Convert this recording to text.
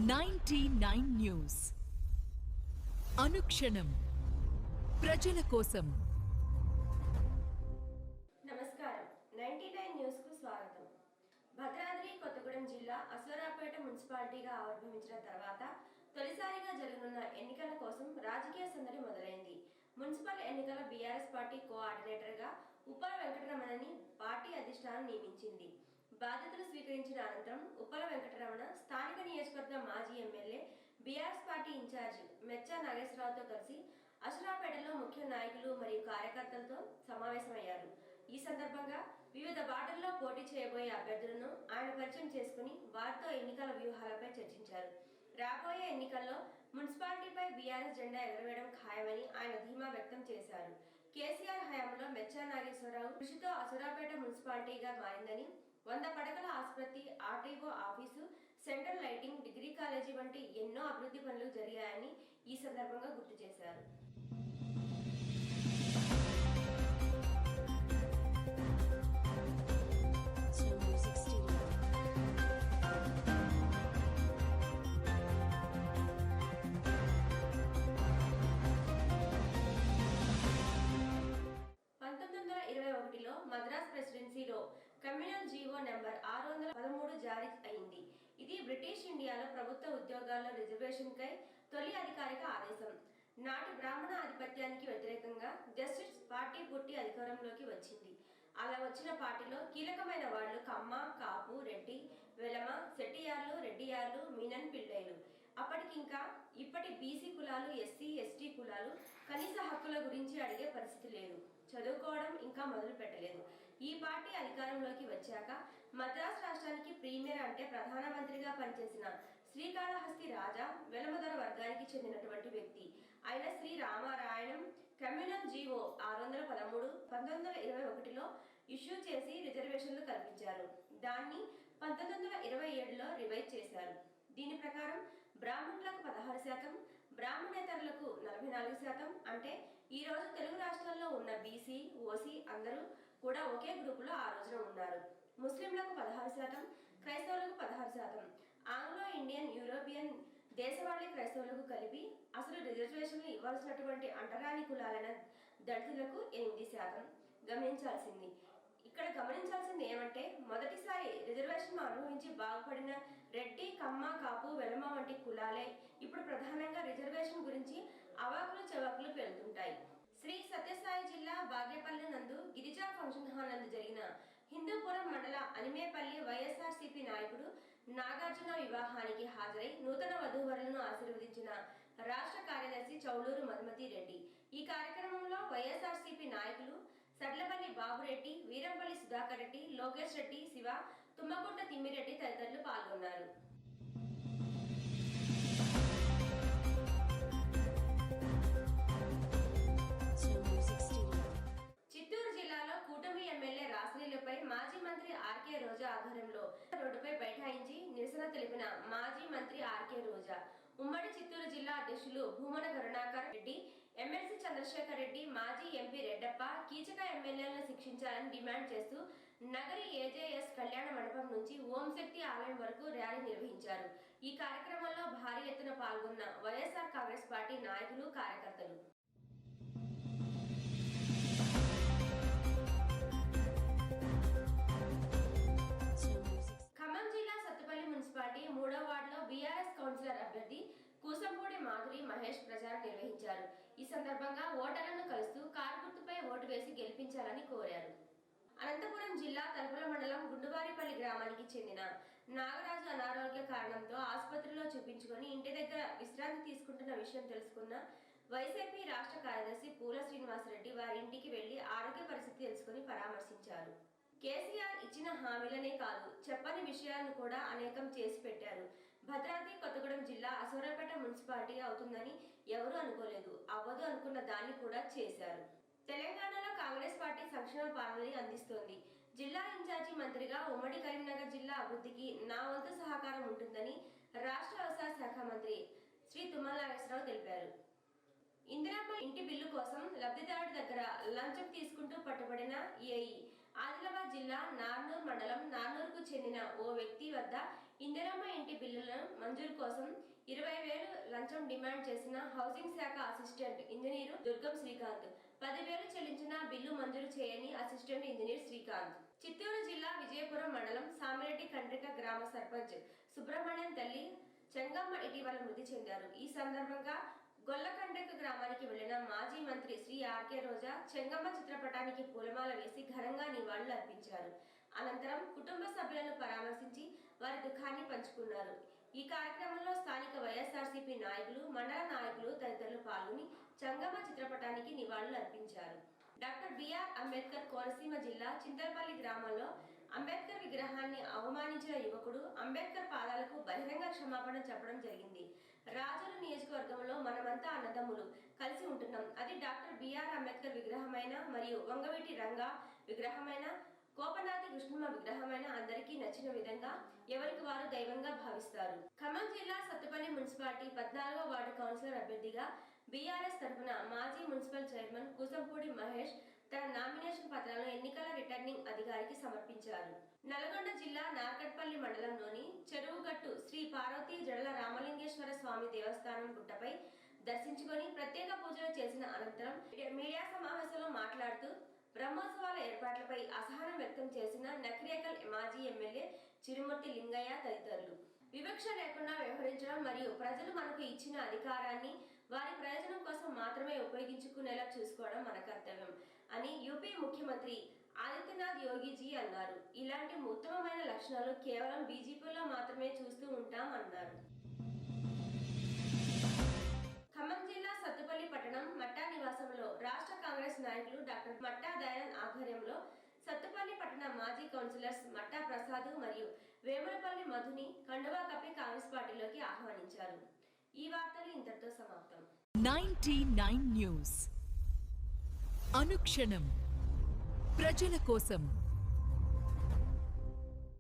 99 news అనుక్షణం ప్రజల కోసం. నమస్కారం. 99 న్యూస్ కు స్వాగతం. భద్రాద్రి కొత్తగూడెం జిల్లా అసరాపేట మున్సిపాలిటీగా ఆవిర్భవించిన తర్వాత తొలిసారిగా జరగనున్న ఎన్నికల కోసం రాజకీయ సందడి మొదలైంది. మున్సిపల్ ఎన్నికల బీఆర్ఎస్ పార్టీ కోఆర్డినేటర్ గా ఉప్పల వెంకటరమణని పార్టీ అధిష్టానం నియమించింది. బాధ్యతలు స్వీకరించిన అనంతరం ఉప్పల వెంకటరమణ స్థానిక నియోజకవర్గ మాజీ MLA BRS party incharge Mecha నాగేశ్వరరావుతో కలిసి అసరాపేటలో ముఖ్య నాయకులు మరియు కార్యకర్తలతో సమావేశమయ్యారు. ఈ సందర్భంగా వివిధ వార్డుల్లో పోటీ చేయబోయే అభ్యర్థులను ఆయన పరిచయం చేసుకుని వారితో ఎన్నికల వ్యూహాలపై చర్చించారు. రాబోయే ఎన్నికల్లో మున్సిపాలిటీపై బీఆర్ఎస్ జెండా ఎగరవేయడం ఖాయమని ఆయన ధీమా వ్యక్తం చేశారు. కేసీఆర్ హయాంలో మెచ్చా నాగేశ్వరరావు కృషితో అసరాపేట మున్సిపాలిటీగా మారిందని, 100 పడకల ఆసుపత్రి, RTO office, central lighting, degree college వంటి ఎన్నో అభివృద్ధి పనులు జరిగాయని ఈ సందర్భంగా గుర్తు చేశారు. మద్రాస్ ప్రెసిడెన్సీలో కమ్యూనల్ జీవో నెంబర్ 613 జారీ అయింది. ఇది బ్రిటిష్ ఇండియాలో ప్రభుత్వ ఉద్యోగాల్లో రిజర్వేషన్ కై తొలి అధికారిక ఆదేశం. నాటి బ్రాహ్మణ ఆధిపత్యానికి వ్యతిరేకంగా జస్టిస్ పార్టీ పుట్టి అధికారంలోకి వచ్చింది. అలా వచ్చిన పార్టీలో కీలకమైన వాళ్ళు కమ్మ, కాపు, రెడ్డి, వెలమ, శెట్టియార్లు, రెడ్డియార్లు, మీనన్ పిళ్ళైలు. అప్పటికింకా ఇప్పటి బీసీ కులాలు, ఎస్సీ, ఎస్టీ కులాలు కనీస హక్కుల గురించి అడిగే పరిస్థితి లేదు. చదువుకోవడం ఇంకా మొదలు పెట్టలేదు. ఈ పార్టీ అధికారంలోకి వచ్చాక మద్రాస్ రాష్ట్రానికి ప్రీమియర్ అంటే ప్రధానమంత్రిగా పనిచేసిన శ్రీకాళహస్తి రాజా వెలమదొర వర్గానికి చెందినటువంటి వ్యక్తి అయిన శ్రీ రామారాయణం కమ్యూనల్ జీవో 613 1921లో ఇష్యూ చేసి రిజర్వేషన్లు కల్పించారు. దాన్ని 1927లో రివైజ్ చేశారు. దీని ప్రకారం బ్రాహ్మణులకు 16%, బ్రాహ్మణేతరులకు 44%. అంటే ఈ రోజు తెలుగు రాష్ట్రాల్లో ఉన్న బీసీ, ఓసీ అందరూ కూడా ఒకే గ్రూపులో ఆ రోజున ఉన్నారు. ముస్లింలకు 16%, క్రైస్తవులకు 16%, ఆంగ్లో ఇండియన్, యూరోపియన్ దేశవాళీ క్రైస్తవులకు కలిపి అసలు రిజర్వేషన్లు ఇవ్వాల్సినటువంటి అంటరాని కులాలైన దళితులకు 8%. గమనించాల్సింది ఏమంటే మొదటిసారి రిజర్వేషన్ అనుభవించి బాగుపడిన రెడ్డి, కమ్మ, కాపు, వెలమ వంటి కులాలే ఇప్పుడు ప్రధానంగా రిజర్వేషన్ గురించి అవాకులు చవాకులు పేలుతుంటాయి. శ్రీ సత్యసాయి జిల్లా బాగేపల్లి నందు గిరిజా ఫంక్షన్ హాల్ నందు జరిగిన హిందూపురం మండల అనిమేపల్లి వైఎస్ఆర్సీపీ నాయకుడు నాగార్జున వివాహానికి హాజరై నూతన వధూవరులను ఆశీర్వదించిన రాష్ట్ర కార్యదర్శి చౌలూరు మధుమతి రెడ్డి. ఈ కార్యక్రమంలో వైఎస్ఆర్సీపీ నాయకులు సడ్లపల్లి బాబురెడ్డి, వీరంపల్లి సుధాకర్ రెడ్డి, లోకేష్ రెడ్డి, శివ, తుమ్మకుంట తిమ్మిరెడ్డి తదితరులు పాల్గొన్నారు. చిత్తూరు జిల్లాలో కూటమి ఎమ్మెల్యే రాసలీలపై మాజీ మంత్రి ఆర్కే రోజా ఆధ్వర్యంలో రోడ్డుపై బైఠాయించి నిరసన తెలిపిన మాజీ మంత్రి ఆర్కే రోజా, ఉమ్మడి చిత్తూరు జిల్లా అధ్యక్షులు భూమన కరుణాకర్ రెడ్డి, ఎమ్మెల్సీ చంద్రశేఖర్ రెడ్డి, మాజీ ఎంపీ రెడ్డప్ప కీచక ఎమ్మెల్యేలను శిక్షించాలని డిమాండ్ చేస్తూ నగరి ఏజేఎస్ కళ్యాణ మండపం నుంచి ఓంశక్తి ఆలయం వరకు ర్యాలీ నిర్వహించారు. ఈ కార్యక్రమంలో భారీ ఎత్తున పాల్గొన్న వైఎస్ఆర్ కాంగ్రెస్ పార్టీ నాయకులు, కార్యకర్తలు. ఖమ్మం జిల్లా సత్తుపల్లి మున్సిపాలిటీ 3వ వార్డులో బీఆర్ఎస్ కౌన్సిలర్ అభ్యర్థి కూసంపూడి మాధురి మహేష్ ప్రచారం నిర్వహించారు. ఈ సందర్భంగా ఓటర్లను కలుస్తూ కారు గుర్తుపై ఓటు వేసి గెలిపించాలని కోరారు. అనంతపురం జిల్లా తలుపుల మండలం గుండువారిపల్లి గ్రామానికి చెందిన నాగరాజు అనారోగ్య కారణంతో ఆసుపత్రిలో చూపించుకొని ఇంటి దగ్గర విశ్రాంతి తీసుకుంటున్న విషయం తెలుసుకున్న వైసీపీ రాష్ట్ర కార్యదర్శి పూల శ్రీనివాసరెడ్డి వారి ఇంటికి వెళ్లి ఆరోగ్య పరిస్థితి తెలుసుకుని పరామర్శించారు. కేసీఆర్ ఇచ్చిన హామీలనే కాదు, చెప్పని విషయాలను కూడా అనేకం చేసి పెట్టారు. భద్రాద్రి కొత్తగూడెం జిల్లా అసోరాపేట మున్సిపాలిటీ అవుతుందని ఎవరూ అనుకోలేదు. అవ్వదు అనుకున్న దాన్ని కూడా చేశారు. తెలంగాణలో కాంగ్రెస్ పార్టీ సంక్షేమ పాలనని అందిస్తోంది. జిల్లా ఇన్ఛార్జి మంత్రిగా ఉమ్మడి కరీంనగర్ జిల్లా అభివృద్ధికి నా వంతు సహకారం ఉంటుందని రాష్ట్ర వ్యవసాయ శాఖ మంత్రి శ్రీ తుమ్మల నాగేశ్వరరావు తెలిపారు. ఇందిరమ్మ ఇంటి బిల్లు కోసం లబ్ధిదారుడి దగ్గర లంచం తీసుకుంటూ పట్టుబడిన ఏఈ ఆదిలాబాద్ జిల్లా నార్నూర్ మండలం నార్నూర్కు చెందిన ఓ వ్యక్తి వద్ద ఇందిరమ్మ ఇంటి బిల్లులను మంజూరు కోసం 20,000 లంచం డిమాండ్ చేసిన హౌసింగ్ శాఖ అసిస్టెంట్ ఇంజనీరు దుర్గం శ్రీకాంత్ 10,000 చెల్లించిన బిల్లు మంజూరు చేయని అసిస్టెంట్ ఇంజనీర్ శ్రీకాంత్. చిత్తూరు జిల్లా విజయపురం మండలం సామిరెడ్డి కండ్రిక గ్రామ సర్పంచ్ సుబ్రహ్మణ్యం తల్లి చెంగమ్మ ఇటీవల మృతి చెందారు. ఈ సందర్భంగా గొల్లకండ్రిక గ్రామానికి వెళ్లిన మాజీ మంత్రి శ్రీ ఆర్కే రోజా చెంగమ్మ చిత్రపటానికి పూలమాల వేసి ఘనంగా నివాళులు అర్పించారు. అనంతరం కుటుంబ సభ్యులను పరామర్శించి వారి దుఃఖాన్ని పంచుకున్నారు. ఈ కార్యక్రమంలో స్థానిక వైఎస్ఆర్సీపీ నాయకులు, మండల నాయకులు తదితరులు పాల్గొని చెంగమ్మ చిత్రపటానికి నివాళులు అర్పించారు. డాక్టర్ బిఆర్ అంబేద్కర్ కోనసీమ జిల్లా చింతలపల్లి గ్రామంలో అంబేద్కర్ విగ్రహాన్ని అవమానించిన యువకుడు అంబేద్కర్ పాదాలకు బహిరంగ క్షమాపణ చెప్పడం జరిగింది. రాజోలు నియోజకవర్గంలో మనమంతా అన్నదమ్ములు కలిసి ఉంటున్నాం. అది డాక్టర్ బిఆర్ అంబేద్కర్ విగ్రహమైన మరియు వంగవీటి రంగా విగ్రహమైన కోపనాథి కృష్ణమ్మ విగ్రహమైన అందరికీ నచ్చిన విధంగా ఎవరికి వారు దైవంగా భావిస్తారు. ఖమ్మం జిల్లా సత్తుపల్లి మున్సిపాలిటీ 14వ వార్డు కౌన్సిలర్ అభ్యర్థిగా బీఆర్ఎస్ తరఫున మాజీ మున్సిపల్ చైర్మన్ కూసంపూడి మహేష్ తన నామినేషన్ పత్రాలను ఎన్నికల రిటర్నింగ్ అధికారికి సమర్పించారు. నల్గొండ జిల్లా నార్కట్పల్లి మండలంలోని చెరువుగట్టు శ్రీ పార్వతీ జడల రామలింగేశ్వర స్వామి దేవస్థానం గుట్టపై దర్శించుకొని ప్రత్యేక పూజలు చేసిన అనంతరం మీడియా సమావేశంలో మాట్లాడుతూ బ్రహ్మోత్సవాల ఏర్పాట్లపై అసహనం వ్యక్తం చేసిన నకిరేకల్ మాజీ ఎమ్మెల్యే చిరుమూర్తి లింగయ్య తదితరులు వివక్ష లేకుండా వ్యవహరించడం మరియు ప్రజలు మనకు ఇచ్చిన అధికారాన్ని వారి ప్రయోజనం కోసం మాత్రమే ఉపయోగించుకునేలా చూసుకోవడం మన కర్తవ్యం అని యూపీ ముఖ్యమంత్రి ఆదిత్యనాథ్ యోగిజీ అన్నారు. ఇలాంటి ఉత్తమమైన లక్షణాలు కేవలం బీజేపీలో మాత్రమే చూస్తూ ఉంటాం అన్నారు. ఖమ్మం జిల్లా సత్తుపల్లి పట్టణం మట్టా నివాసంలో రాష్ట్ర కాంగ్రెస్ నాయకులు డాక్టర్ మట్టా దయానంద్ ఆధ్వర్యంలో సత్తుపల్లి పట్టణ మాజీ కౌన్సిలర్స్ మట్టా ప్రసాద్ మరియు వేములపల్లి మధుని కండువా కప్పి కాంగ్రెస్ పార్టీలోకి ఆహ్వానించారు. ఈ వార్తలు ఇంతటితో సమాప్తం. 99 న్యూస్ అనుక్షణం ప్రజల కోసం.